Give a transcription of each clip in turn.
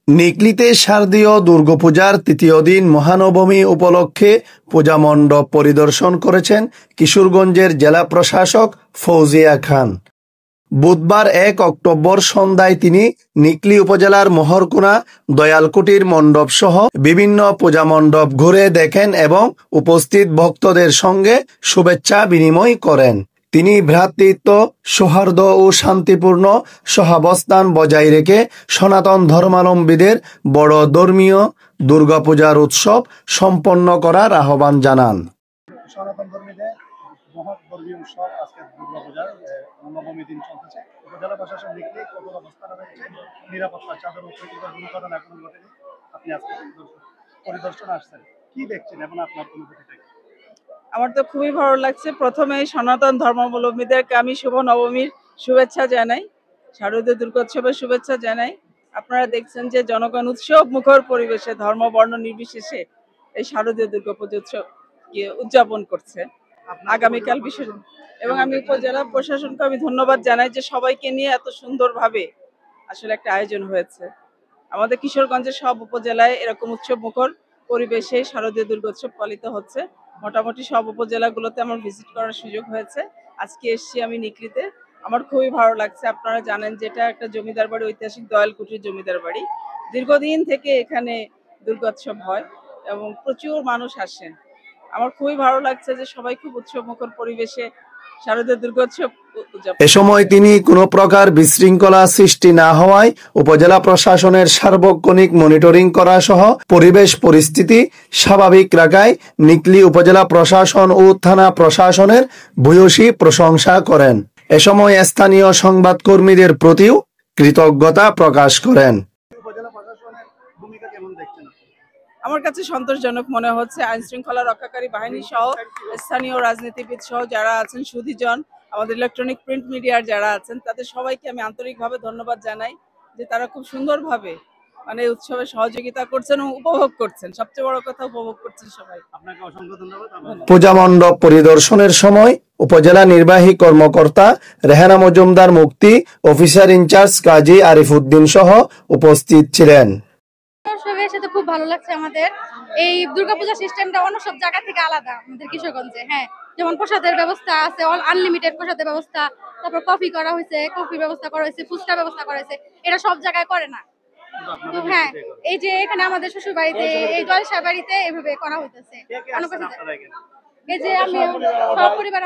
নিকলিতে শারদীয় দুর্গাপূজার তৃতীয় দিন মহানবমী উপলক্ষে পূজা মণ্ডপ পরিদর্শন করেছেন কিশোরগঞ্জের জেলা প্রশাসক ফৌজিয়া খান। বুধবার ১ অক্টোবর সন্ধ্যায় তিনি নিকলী উপজেলার মহরকুনা দয়ালকুটির মণ্ডপ সহ বিভিন্ন পূজা মণ্ডপ ঘুরে দেখেন এবং উপস্থিত ভক্তদের সঙ্গে শুভেচ্ছা বিনিময় করেন। তিনি ভ্রাতৃত্ব, সৌহার্দ্য ও শান্তিপূর্ণ সহাবস্থান বজায় রেখে সনাতন ধর্মাবলম্বীদের বড় ধর্মীয় দুর্গাপূজার উৎসব সম্পন্ন করার আহ্বান জানান। সনাতন ধর্মীদের মহৎ ধর্মীয় উৎসব আজকে দুর্গাপূজার নবমী দিন চলতেছে। উপজেলা প্রশাসন নিকলী কঠোর অবস্থানে রয়েছে, নিরাপত্তা চাদর উপকৃত কোনো ঘটনা এখনো ঘটেনি। আপনি আজকে পরিদর্শন আসছেন, কি দেখছেন এবং আপনার অনুভূতিটা কি? আমার তো খুবই ভালো লাগছে। প্রথমে সনাতন ধর্মাবলম্বীদেরকে আমি শুভ নবমীর শুভেচ্ছা জানাই, শারদীয় দুর্গোৎসবের শুভেচ্ছা জানাই। আপনারা দেখছেন যে জনগণ উৎসব মুখর পরিবেশে ধর্ম বর্ণ নির্বিশেষে এই শারদীয় দুর্গাপূজা উৎসব উদযাপন করছে আগামীকাল বিশেষ। এবং আমি উপজেলা প্রশাসনকে আমি ধন্যবাদ জানাই যে সবাইকে নিয়ে এত সুন্দরভাবে আসলে একটা আয়োজন হয়েছে। আমাদের কিশোরগঞ্জের সব উপজেলায় এরকম উৎসব মুখর পরিবেশে শারদীয় দুর্গোৎসব পালিত হচ্ছে। মোটামুটি সব উপজেলাগুলোতে আমার ভিজিট করার সুযোগ হয়েছে। আজকে এসেছি আমি নিকলীতে, আমার খুবই ভালো লাগছে। আপনারা জানেন যে এটা একটা জমিদার বাড়ি, ঐতিহাসিক দয়ালকুটির জমিদার বাড়ি। দীর্ঘদিন থেকে এখানে দুর্গোৎসব হয় এবং প্রচুর মানুষ আসেন। আমার খুবই ভালো লাগছে যে সবাই খুব উৎসব মুখর পরিবেশে শারদীয় দুর্গোৎসব উদযাপন। এ সময় তিনি কোনো প্রকার বিশৃঙ্খলা সৃষ্টি না হওয়ায় উপজেলা প্রশাসনের সার্বক্ষণিক মনিটরিং করা সহ পরিবেশ পরিস্থিতি স্বাভাবিক রাখায় নিকলী উপজেলা প্রশাসন ও থানা প্রশাসনের ভূয়সী প্রশংসা করেন। এ সময় স্থানীয় সংবাদকর্মীদের প্রতিও কৃতজ্ঞতা প্রকাশ করেন। উপজেলা প্রশাসনের ভূমিকা কেমন দেখছেন? আমার কাছে সন্তোষজনক মনে হচ্ছে। আইন শৃঙ্খলা রক্ষাকারী বাহিনী সহ স্থানীয় রাজনীতিবিদ সহ যারা আছেন, সুধীজন, আমাদের ইলেকট্রনিক প্রিন্ট মিডিয়ার যারা আছেন, তাদের সবাইকে আমি আন্তরিকভাবে ধন্যবাদ জানাই যে তারা খুব সুন্দরভাবে মানে উৎসবে সহযোগিতা করছেন এবং উপভোগ করছেন। সবচেয়ে বড় কথা, উপভোগ করছেন সবাই। আপনাকে অসংখ্য ধন্যবাদ। পূজা মণ্ডপ পরিদর্শনের সময় উপজেলা নির্বাহী কর্মকর্তা রেহানা মজুমদার মুক্তি, অফিসার ইনচার্জ কাজী আরিফউদ্দিন সহ উপস্থিত ছিলেন। সাথে খুব ভালো লাগছে। আমাদের এই দুর্গাপূজা সিস্টেমটা অন্য সব জায়গা থেকে আলাদা আমাদের কিশোরগঞ্জে। হ্যাঁ, যেমন প্রসাদের ব্যবস্থা আছে, আনলিমিটেড প্রসাদের ব্যবস্থা, তারপর কফি করা হয়েছে, কফির ব্যবস্থা করা হয়েছে, ফুচকার ব্যবস্থা করা হয়েছে। এটা সব জায়গায় করে না। তো হ্যাঁ, এই যে এখানে আমাদের শ্বশুর বাড়িতে, এই জলসা বাড়িতে এভাবে করা হইতেছে। এই যে আমি সব পরিবার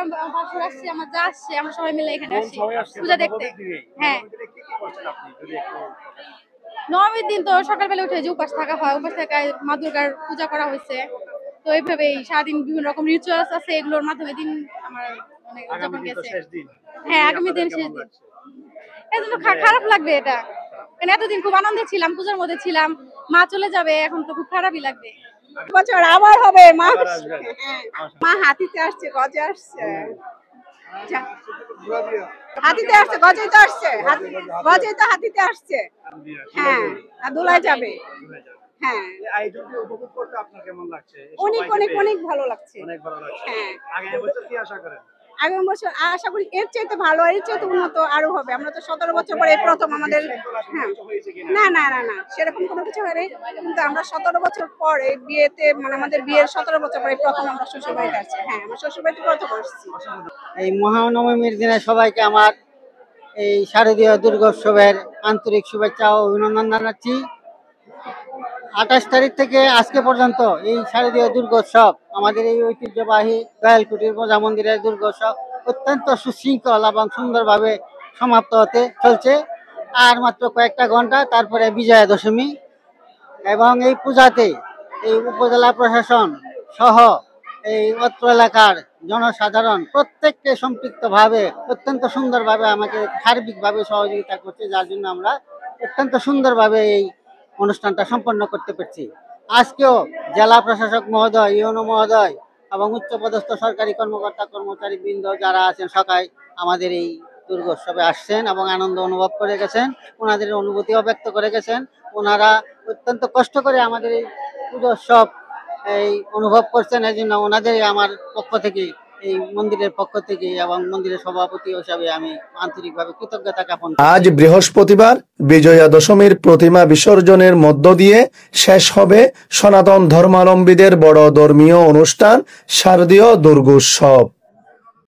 আসছি, আমার যা আসছে, আমরা সবাই মিলে এখানে আসছি পূজা দেখতে। হ্যাঁ, নবমীর দিন তো সকালবেলা উঠে যে উপাস থাকা হয়, উপাস থাকায় মা দুর্গার পূজা করা হয়েছে। তো এইভাবেই সারাদিন বিভিন্ন রকম রিচুয়ালস আছে, এগুলোর মাধ্যমে দিন আমার অনেক উদযাপন গেছে। হ্যাঁ, আগামী দিন শেষ দিন। এজন্য খারাপ লাগবে এটা, কারণ এতদিন খুব আনন্দে ছিলাম, পূজার মধ্যে ছিলাম। মা চলে যাবে, এখন তো খুব খারাপই লাগবে। বছর আবার হবে। মা হাতিতে আসছে, গজে আসছে, হাতিতে আসছে, গজেই তো আসছে, গজেই তো হাতিতে আসছে। হ্যাঁ, আর দোলায় যাবে। হ্যাঁ, আয়োজনটি উপভোগ করতে আপনার কেমন লাগছে? অনেক অনেক অনেক ভালো লাগছে। অনেক ভালো লাগছে। হ্যাঁ, আগামী বছর কি আশা করেন? আগামী বছর আশা করি এর চাইতে ভালো, এর চাইতে উন্নত আরো হবে। আমরা তো 17 বছর পরে এই প্রথম আমাদের। হ্যাঁ, না না না না, সেরকম কোনো কিছু হয়নি, কিন্তু আমরা 17 বছর পর এই বিয়েতে, মানে আমাদের বিয়ের 17 বছর পরে প্রথম আমরা শ্বশুর বাড়িতে আসছি। হ্যাঁ, আমার শ্বশুর বাড়িতে প্রথম আসছি। এই মহানবমীর দিনে সবাইকে আমার এই শারদীয় দুর্গোৎসবের আন্তরিক শুভেচ্ছা ও অভিনন্দন জানাচ্ছি। 28 তারিখ থেকে আজকে পর্যন্ত এই শারদীয় দুর্গোৎসব, আমাদের এই ঐতিহ্যবাহী দয়ালকুটির পূজা মন্দিরের দুর্গোৎসব অত্যন্ত সুশৃঙ্খল এবং সুন্দরভাবে সমাপ্ত হতে চলছে। আর মাত্র কয়েকটা ঘন্টা, তারপরে বিজয়া দশমী। এবং এই পূজাতে এই উপজেলা প্রশাসন সহ এই অত্র এলাকার জনসাধারণ প্রত্যেককে সম্পৃক্তভাবে অত্যন্ত সুন্দরভাবে আমাকে সার্বিকভাবে সহযোগিতা করছে, যার জন্য আমরা অত্যন্ত সুন্দরভাবে এই অনুষ্ঠানটা সম্পন্ন করতে পারছি। আজকেও জেলা প্রশাসক মহোদয়, ইউনো মহোদয় এবং উচ্চপদস্থ সরকারি কর্মকর্তা কর্মচারী বৃন্দ যারা আছেন, সবাই আমাদের এই দুর্গোৎসবে আসছেন এবং আনন্দ অনুভব করে গেছেন, ওনাদের অনুভূতিও ব্যক্ত করে গেছেন। ওনারা অত্যন্ত কষ্ট করে আমাদের এই পুজোৎসব এই অনুভব করছেন, এই জন্য ওনাদের আমার পক্ষ থেকে এই মন্দিরের পক্ষ থেকে এবং মন্দিরের সভাপতি হিসাবে আমি আন্তরিকভাবে কৃতজ্ঞতা জ্ঞাপন আজ বৃহস্পতিবার বিজয়া দশমীর প্রতিমা বিসর্জনের মধ্য দিয়ে শেষ হবে সনাতন ধর্মাবলম্বীদের বড় ধর্মীয় অনুষ্ঠান শারদীয় দুর্গোৎসব।